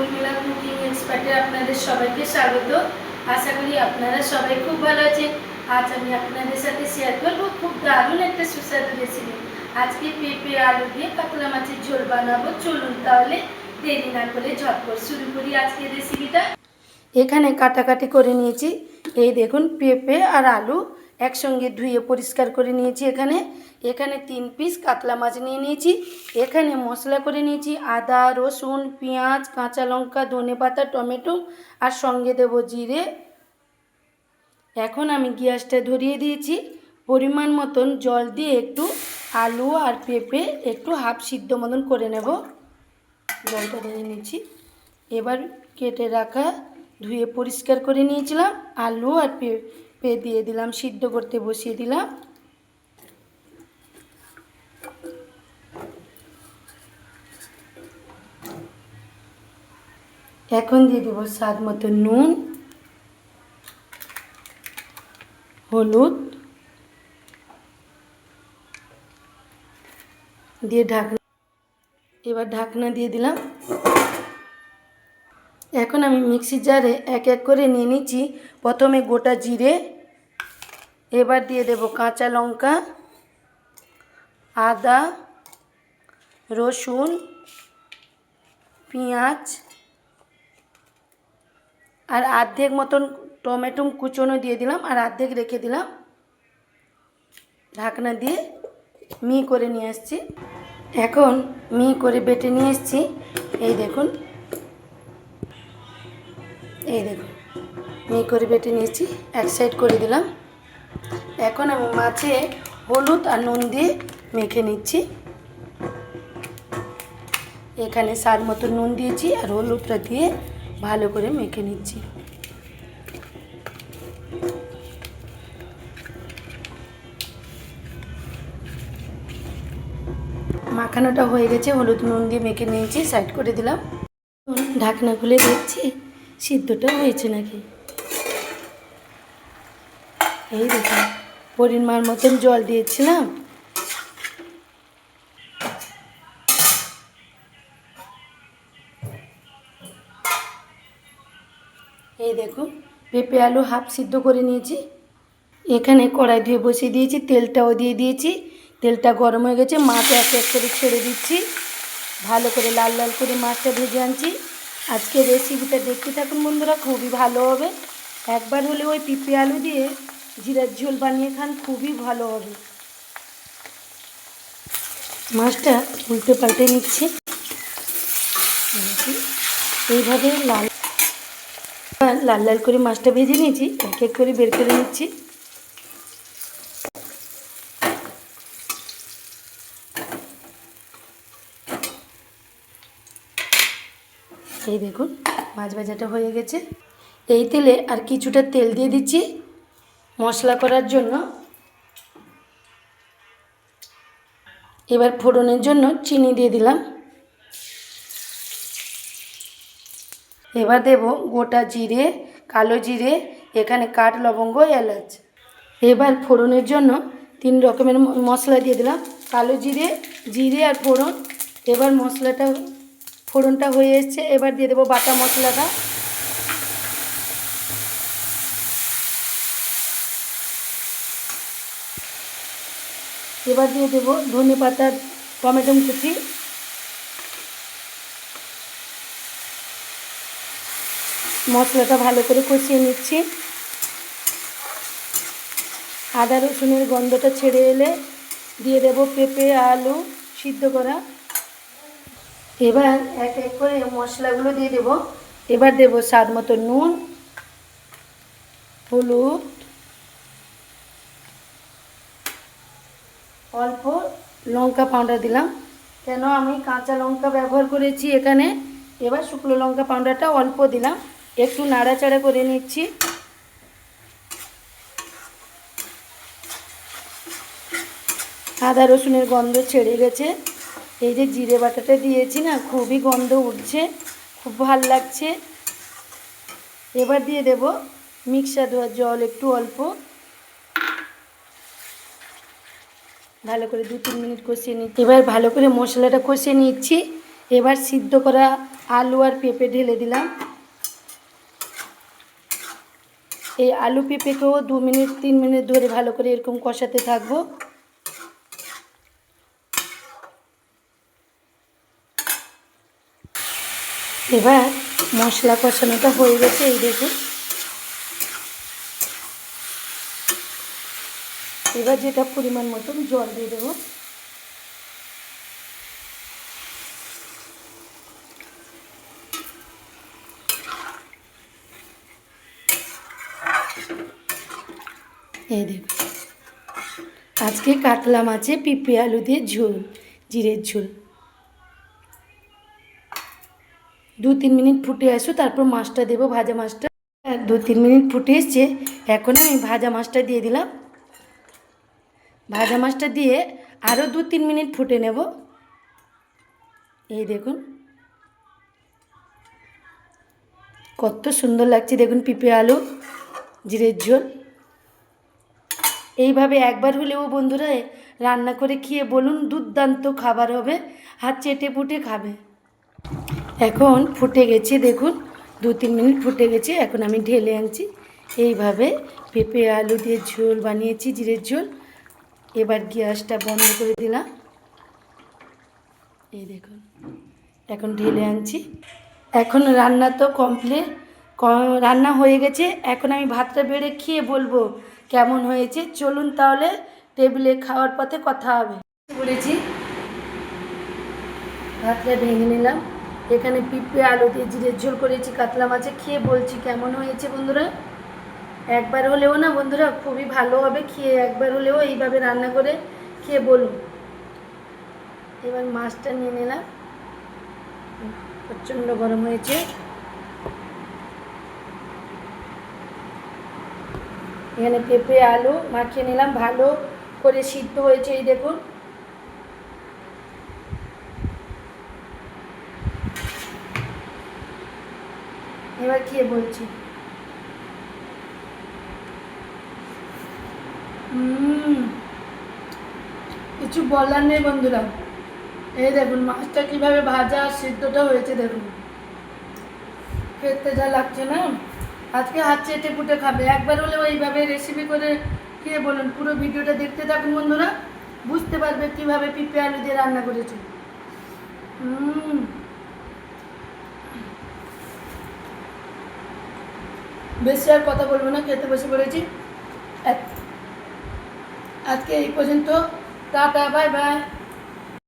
Urmila cooking এক্সপার্টে আপনাদের সবাইকে স্বাগত। আশা করি আপনারা সবাই খুব ভালো আছেন। আজ আমি আপনাদের সাথে শেয়ার করব খুব দারুণ একটা সুস্বাদু রেসিপি। আজকে পেঁপে আলু দিয়ে কাতলা মাছের ঝোল বানাবো। চলুন তাহলে দেরি না করে ঝটপট শুরু করি আজকের রেসিপিটা। এখানে কাটাকাটি করে নিয়েছি। এই দেখুন পেঁপে আর আলু একসঙ্গে ধুয়ে পরিষ্কার করে নিয়েছি। এখানে 3 পিস কাতলা মাছ নিয়ে নিয়েছি। এখানে মশলা করে নিয়েছি আদা, রসুন, পেঁয়াজ, কাঁচা লঙ্কা, ধনেপাতা, টমেটো আর সঙ্গে দেব জিরে। এখন আমি গ্যাসটা ধরিয়ে দিয়েছি। পরিমাণ মতন জল দিয়ে একটু আলু আর পেঁপে একটু হাফ সিদ্ধ মতন করে নেব। জলটা দিয়ে নিয়েছি। এবার কেটে রাখা ধুয়ে পরিষ্কার করে নিয়েছিলাম আলু আর পেঁপে দিয়ে দিলাম, সিদ্ধ করতে বসিয়ে দিলাম। এখন দিয়ে দেবো স্বাদ মতো নুন, হলুদ দিয়ে এবার ঢাকনা দিয়ে দিলাম। এখন আমি মিক্সির জারে এক এক করে নিয়ে নিচ্ছি। প্রথমে গোটা জিরে, এবার দিয়ে দেব কাঁচা লঙ্কা, আদা, রসুন, পেঁয়াজ আর অর্ধেক মতন টমেটো কুচনো দিয়ে দিলাম আর অর্ধেক রেখে দিলাম। ঢাকনা দিয়ে করে নিয়ে আসছি। এখন করে বেটে নিয়ে এসছি। এই দেখুন করে বেটে নিয়েছি, এক সাইড করে দিলাম। এখন আমি মাছে হলুদ আর নুন দিয়ে মেখে নিচ্ছি। এখানে স্বাদ মতো নুন দিয়েছি আর হলুদটা দিয়ে ভালো করে মেখে নিচ্ছি। মাখানোটা হয়ে গেছে, হলুদ নুন দিয়ে মেখে নিয়েছি, সাইড করে দিলাম। ঢাকনা খুলে দেখছি সিদ্ধটা হয়েছে নাকি। এই দেখুন পরিমাণ মতন জল দিয়েছিলাম। এই দেখুন পেঁপে আলু হাফ সিদ্ধ করে নিয়েছি। এখানে কড়াই ধুয়ে বসিয়ে দিয়েছি, তেলটাও দিয়ে দিয়েছি। তেলটা গরম হয়ে গেছে, মাছ এক এক করে ছেড়ে দিচ্ছি। ভালো করে লাল লাল করে মাছটা ভেজে আনছি। আজকে রেসিপিটা দেখতে থাকুন বন্ধুরা, খুবই ভালো হবে। একবার হলে ওই পেঁপে আলু দিয়ে জিরার ঝোল বানিয়ে খান, খুবই ভালো হবে। মাছটা উল্টে পাল্টে নিচ্ছি। এইভাবে লাল লাল লাল করে মাছটা ভেজে নিয়েছি, এক এক করে বের করে নিচ্ছি। এই দেখুন মাছ ভাজাটা হয়ে গেছে। এই তেলে আর কিছুটা তেল দিয়ে দিচ্ছি মশলা করার জন্য। এবার ফোড়নের জন্য চিনি দিয়ে দিলাম। এবার দেব গোটা জিরে, কালো জিরে, এখানে কাঠ লবঙ্গ, এলাচ। এবার ফোড়নের জন্য 3 রকমের মশলা দিয়ে দিলাম, কালো জিরে, জিরে আর ফোড়ন। এবার ফোড়নটা হয়ে এসছে, এবার দিয়ে দেবো বাটা মশলাটা। এবার দিয়ে দেবো ধনেপাতা, টমেটো কুচি। মশলাটা ভালো করে কষিয়ে নিচ্ছি। আদা রসুনের গন্ধটা ছেড়ে এলে দিয়ে দেবো পেঁপে আলু সিদ্ধ করা। এবার এক এক করে মশলাগুলো দিয়ে দেবো। এবার দেবো স্বাদ মতো নুন, হলুদ, অল্প লঙ্কা পাউডার দিলাম, কেন আমি কাঁচা লঙ্কা ব্যবহার করেছি এখানে। এবার শুকনো লঙ্কা পাউডারটা অল্প দিলাম, একটু নাড়াচাড়া করে নিচ্ছি। আদা রসুনের গন্ধ ছেড়ে গেছে। এই যে জিরে বাটাটা দিয়েছি না, খুবই গন্ধ উঠছে, খুব ভালো লাগছে। এবার দিয়ে দেব মিক্সার ধোয়ার জল একটু অল্প। ভালো করে 2-3 মিনিট কষিয়ে নিচ্ছি। এবার ভালো করে মশলাটা কষিয়ে নিচ্ছি। এবার সিদ্ধ করা আলু আর পেঁপে ঢেলে দিলাম। এই আলু পেঁপেকেও 2 মিনিট 3 মিনিট ধরে ভালো করে এরকম কষাতে থাকবো। এবার মশলা কষানোটা হয়ে গেছে, এই দেখুন। এবার যেটা পরিমাণ মতন জল দিয়ে দেবো। এই দেখুন, আজকে কাতলা মাছে পেঁপে আলু দিয়ে ঝোল, জিরের ঝোল। 2-3 মিনিট ফুটে আসো, তারপর মাছটা দেবো, ভাজা মাছটা। 2-3 মিনিট ফুটে এসছে, এখন আমি ভাজা মাছটা দিয়ে দিলাম। ভাজা মাছটা দিয়ে আরও 2-3 মিনিট ফুটে নেব। এই দেখুন কত সুন্দর লাগছে, দেখুন পেঁপে আলু জিরের ঝোল। এইভাবে একবার হলেও বন্ধুরা রান্না করে খেয়ে বলুন, দুর্দান্ত খাবার হবে, হাত চেটে পুটে খাবে। এখন ফুটে গেছে, দেখুন 2-3 মিনিট ফুটে গেছে। এখন আমি ঢেলে আনছি। এইভাবে পেঁপে আলু দিয়ে ঝোল বানিয়েছি, জিরের ঝোল। এবার গ্যাসটা বন্ধ করে দিলাম। এই দেখুন এখন ঢেলে আনছি। এখন রান্না তো কমপ্লিট, রান্না হয়ে গেছে। এখন আমি ভাতটা বেড়ে খেয়ে বলবো কেমন হয়েছে। চলুন তাহলে টেবিলে খাওয়ার পথে কথা হবে। বলেছি ভাতটা ভেঙে নিলাম। এখানে পেঁপে আলু দিয়ে জিরের ঝোল করেছি কাতলা মাছে, খেয়ে বলছি কেমন হয়েছে বন্ধুরা। একবার হলেও না বন্ধুরা খুবই ভালো হবে, খেয়ে একবার হলেও এইভাবে রান্না করে খেয়ে বলুন। এবার মাছটা নিয়ে নিলাম, প্রচণ্ড গরম হয়েছে। এখানে পেঁপে আলু মাখিয়ে নিলাম, ভালো করে সিদ্ধ হয়েছে, এই দেখুন। এবার খেয়ে বলছি কিছু বলার নেই বন্ধুরা। এই দেখুন মাছটা কিভাবে ভাজা আর সিদ্ধটা হয়েছে, দেখুন খেতে যা লাগছে না। আজকে হাত চেটে পুটে খাবে। একবার হলে ওইভাবে রেসিপি করে খেয়ে বলুন। পুরো ভিডিওটা দেখতে থাকুন বন্ধুরা, বুঝতে পারবে কিভাবে পেঁপে আলু দিয়ে রান্না করেছি। বেশি আর কথা বলবো না, খেতে বসে পড়েছি। আজকে এই পর্যন্ত, টাটা, বাই বাই।